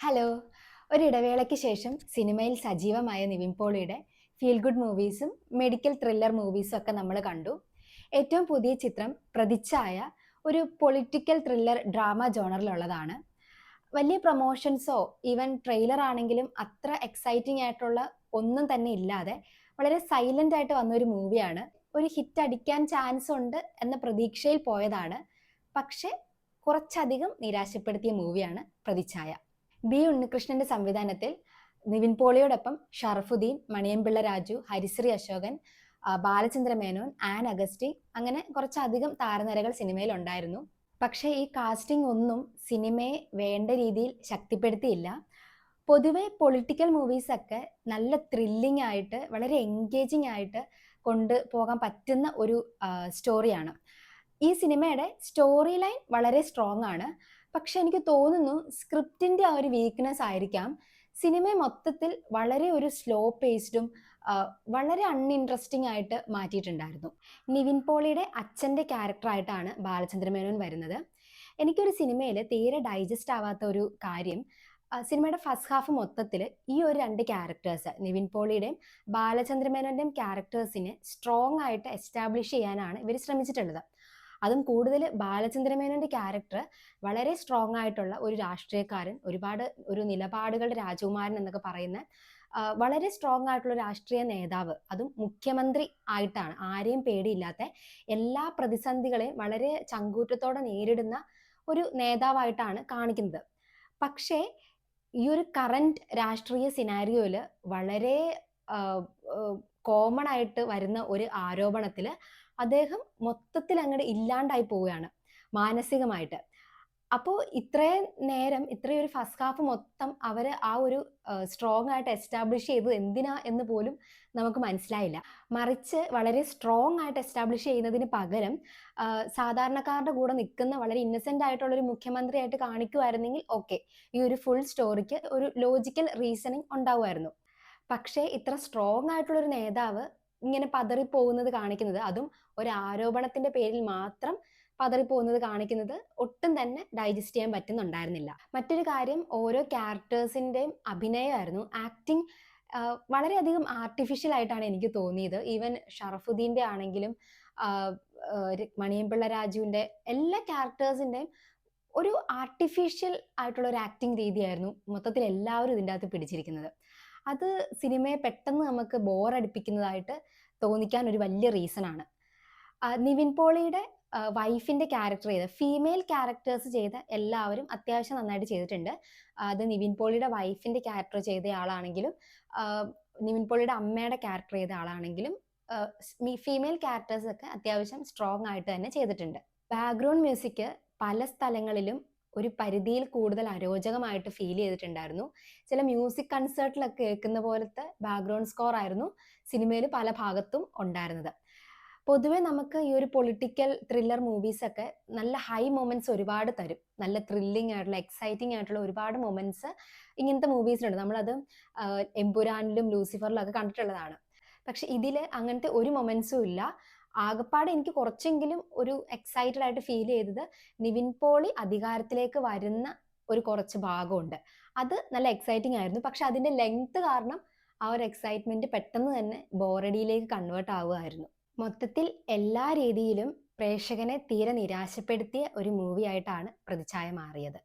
Hello. ഒരിടവേളയ്ക്ക് ശേഷം സിനിമയിൽ സജീവമായ നിവിൻ പോളിയുടെ ഫീൽ ഗുഡ് മൂവീസും മെഡിക്കൽ ത്രില്ലർ മൂവീസും ഒക്കെ നമ്മൾ കണ്ടു. ഏറ്റവും പുതിയ ചിത്രം പ്രതിച്ഛായ ഒരു പൊളിറ്റിക്കൽ ത്രില്ലർ ഡ്രാമ ജോണറിലുള്ളതാണ്. വലിയ പ്രൊമോഷൻസോ ഈവൻ ട്രെയിലർ ആണെങ്കിലും അത്ര എക്സൈറ്റിംഗ് ആയിട്ടുള്ള ഒന്നും തന്നെ ഇല്ലാതെ വളരെ സൈലന്റ് ആയിട്ട് വന്നൊരു മൂവിയാണ്. ഒരു ഹിറ്റ് അടിക്കാൻ ചാൻസ് ഉണ്ട് എന്ന പ്രതീക്ഷയിൽ പോയതാണ്. പക്ഷെ കുറച്ചധികം നിരാശപ്പെടുത്തിയ മൂവിയാണ് പ്രതിച്ഛായ. ബി ഉണ്ണികൃഷ്ണന്റെ സംവിധാനത്തിൽ നിവിൻ പോളിയോടൊപ്പം ഷറഫുദ്ദീൻ, മണിയമ്പിള്ള രാജു, ഹരിശ്രീ അശോകൻ, ബാലചന്ദ്ര മേനോൻ, ആൻ അഗസ്റ്റി, അങ്ങനെ കുറച്ചധികം താരനിരകൾ സിനിമയിൽ ഉണ്ടായിരുന്നു. പക്ഷേ ഈ കാസ്റ്റിംഗ് ഒന്നും സിനിമയെ വേണ്ട രീതിയിൽ ശക്തിപ്പെടുത്തിയില്ല. പൊതുവെ പൊളിറ്റിക്കൽ മൂവീസൊക്കെ നല്ല ത്രില്ലിംഗ് ആയിട്ട് വളരെ എൻഗേജിങ് ആയിട്ട് കൊണ്ടുപോകാൻ പറ്റുന്ന ഒരു സ്റ്റോറിയാണ്. ഈ സിനിമയുടെ സ്റ്റോറി ലൈൻ വളരെ സ്ട്രോങ് ആണ്. പക്ഷെ എനിക്ക് തോന്നുന്നു സ്ക്രിപ്റ്റിന്റെ ആ ഒരു വീക്ക്നെസ് ആയിരിക്കാം സിനിമയെ മൊത്തത്തിൽ വളരെ ഒരു സ്ലോ പേസ്ഡും വളരെ അൺഇൻട്രസ്റ്റിംഗ് ആയിട്ട് മാറ്റിയിട്ടുണ്ടായിരുന്നു. നിവിൻ പോളിയുടെ അച്ഛന്റെ ക്യാരക്ടറായിട്ടാണ് ബാലചന്ദ്ര മേനോൻ വരുന്നത്. എനിക്കൊരു സിനിമയിൽ തീരെ ഡൈജസ്റ്റ് ആവാത്ത ഒരു കാര്യം, സിനിമയുടെ ഫസ്റ്റ് ഹാഫ് മൊത്തത്തിൽ ഈ ഒരു രണ്ട് ക്യാരക്ടേഴ്സ്, നിവിൻ പോളിയുടെയും ബാലചന്ദ്ര മേനോന്റെയും ക്യാരക്ടേഴ്സിനെ സ്ട്രോങ് ആയിട്ട് എസ്റ്റാബ്ലിഷ് ചെയ്യാനാണ് ഇവർ ശ്രമിച്ചിട്ടുള്ളത്. അതും കൂടുതൽ ബാലചന്ദ്ര മേനോന്റെ ക്യാരക്ടർ വളരെ സ്ട്രോങ് ആയിട്ടുള്ള ഒരു രാഷ്ട്രീയക്കാരൻ, ഒരുപാട് ഒരു നിലപാടുകളുടെ രാജകുമാരൻ എന്നൊക്കെ പറയുന്ന വളരെ സ്ട്രോങ് ആയിട്ടുള്ള രാഷ്ട്രീയ നേതാവ്, അതും മുഖ്യമന്ത്രി ആയിട്ടാണ്. ആരെയും പേടിയില്ലാത്ത, എല്ലാ പ്രതിസന്ധികളെയും വളരെ ചങ്കൂറ്റത്തോടെ നേരിടുന്ന ഒരു നേതാവായിട്ടാണ് കാണിക്കുന്നത്. പക്ഷേ ഈ ഒരു കറന്റ് രാഷ്ട്രീയ സിനാരിയോയില് വളരെ കോമൺ ആയിട്ട് വരുന്ന ഒരു ആരോപണത്തിൽ അദ്ദേഹം മൊത്തത്തിൽ അങ്ങോട്ട് ഇല്ലാണ്ടായി പോവുകയാണ് മാനസികമായിട്ട്. അപ്പോൾ ഇത്രയും നേരം ഇത്രയൊരു ഫസ്റ്റ് ഹാഫ് മൊത്തം അവർ ആ ഒരു സ്ട്രോങ് ആയിട്ട് എസ്റ്റാബ്ലിഷ് ചെയ്തത് എന്തിനാ എന്ന് പോലും നമുക്ക് മനസ്സിലായില്ല. മറിച്ച് വളരെ സ്ട്രോങ് ആയിട്ട് എസ്റ്റാബ്ലിഷ് ചെയ്യുന്നതിന് പകരം സാധാരണക്കാരുടെ കൂടെ നിൽക്കുന്ന വളരെ ഇന്നസെന്റ് ആയിട്ടുള്ള ഒരു മുഖ്യമന്ത്രിയായിട്ട് കാണിക്കുമായിരുന്നെങ്കിൽ ഓക്കെ, ഈ ഒരു ഫുൾ സ്റ്റോറിക്ക് ഒരു ലോജിക്കൽ റീസണിങ് ഉണ്ടാവുമായിരുന്നു. പക്ഷേ ഇത്ര സ്ട്രോങ് ആയിട്ടുള്ള ഒരു നേതാവ് ഇങ്ങനെ പതറിപ്പോകുന്നത് കാണിക്കുന്നത്, അതും ഒരു ആരോപണത്തിന്റെ പേരിൽ മാത്രം പതറിപ്പോകുന്നത് കാണിക്കുന്നത് ഒട്ടും തന്നെ ഡൈജസ്റ്റ് ചെയ്യാൻ പറ്റുന്നുണ്ടായിരുന്നില്ല. മറ്റൊരു കാര്യം, ഓരോ ക്യാരക്ടേഴ്സിന്റെയും അഭിനയമായിരുന്നു. ആക്ടിങ് വളരെയധികം ആർട്ടിഫിഷ്യൽ ആയിട്ടാണ് എനിക്ക് തോന്നിയത്. ഈവൻ ഷറഫുദ്ദീന്റെ ആണെങ്കിലും മണിയമ്പിള്ള രാജുവിന്റെ എല്ലാ ക്യാരക്ടേഴ്സിന്റെയും ഒരു ആർട്ടിഫിഷ്യൽ ആയിട്ടുള്ള ഒരു ആക്ടിങ് രീതിയായിരുന്നു മൊത്തത്തിൽ എല്ലാവരും ഇതിൻ്റെ അകത്ത് പിടിച്ചിരിക്കുന്നത്. അത് സിനിമയെ പെട്ടെന്ന് നമുക്ക് ബോറടിപ്പിക്കുന്നതായിട്ട് തോന്നിക്കാൻ ഒരു വലിയ റീസൺ ആണ്. നിവിൻ പോളിയുടെ വൈഫിന്റെ ക്യാരക്ടർ ചെയ്ത ഫീമെയിൽ ക്യാരക്ടേഴ്സ് ചെയ്ത എല്ലാവരും അത്യാവശ്യം നന്നായിട്ട് ചെയ്തിട്ടുണ്ട്. അത് നിവിൻ പോളിയുടെ വൈഫിന്റെ ക്യാരക്ടർ ചെയ്ത ആളാണെങ്കിലും നിവിൻ പോളിയുടെ അമ്മയുടെ ക്യാരക്ടർ ചെയ്ത ആളാണെങ്കിലും ഫീമെയിൽ ക്യാരക്ടേഴ്സ് ഒക്കെ അത്യാവശ്യം സ്ട്രോങ് ആയിട്ട് തന്നെ ചെയ്തിട്ടുണ്ട്. ബാക്ക്ഗ്രൗണ്ട് മ്യൂസിക് പല സ്ഥലങ്ങളിലും ഒരു പരിധിയിൽ കൂടുതൽ അരോചകമായിട്ട് ഫീൽ ചെയ്തിട്ടുണ്ടായിരുന്നു. ചില മ്യൂസിക് കൺസേർട്ടിലൊക്കെ കേൾക്കുന്ന പോലത്തെ ബാക്ക്ഗ്രൗണ്ട് സ്കോർ ആയിരുന്നു സിനിമയിൽ പല ഭാഗത്തും ഉണ്ടായിരുന്നത്. പൊതുവെ നമുക്ക് ഈ ഒരു പൊളിറ്റിക്കൽ ത്രില്ലർ മൂവീസ് ഒക്കെ നല്ല ഹൈ മൊമെന്റ്സ് ഒരുപാട് തരും. നല്ല ത്രില്ലിംഗ് ആയിട്ടുള്ള എക്സൈറ്റിംഗ് ആയിട്ടുള്ള ഒരുപാട് മൊമെന്റ്സ് ഇങ്ങനത്തെ മൂവീസിലുണ്ട്. നമ്മളത് എമ്പുരാനിലും ലൂസിഫറിലും ഒക്കെ കണ്ടിട്ടുള്ളതാണ്. പക്ഷെ ഇതിൽ അങ്ങനത്തെ ഒരു മൊമെന്റ്സും ഇല്ല. ആകപ്പാടെ എനിക്ക് കുറച്ചെങ്കിലും ഒരു എക്സൈറ്റഡ് ആയിട്ട് ഫീൽ ചെയ്തത് നിവിൻ പോളി അധികാരത്തിലേക്ക് വരുന്ന ഒരു കുറച്ച് ഭാഗമുണ്ട്. അത് നല്ല എക്സൈറ്റിംഗ് ആയിരുന്നു. പക്ഷെ അതിന്റെ ലെങ്ത് കാരണം ആ ഒരു എക്സൈറ്റ്മെന്റ് പെട്ടെന്ന് തന്നെ ബോറടിയിലേക്ക് കൺവേർട്ട് ആവുകയായിരുന്നു. മൊത്തത്തിൽ എല്ലാ രീതിയിലും പ്രേക്ഷകനെ തീരെ നിരാശപ്പെടുത്തിയ ഒരു മൂവി ആയിട്ടാണ് പ്രതിച്ഛായ മാറിയത്.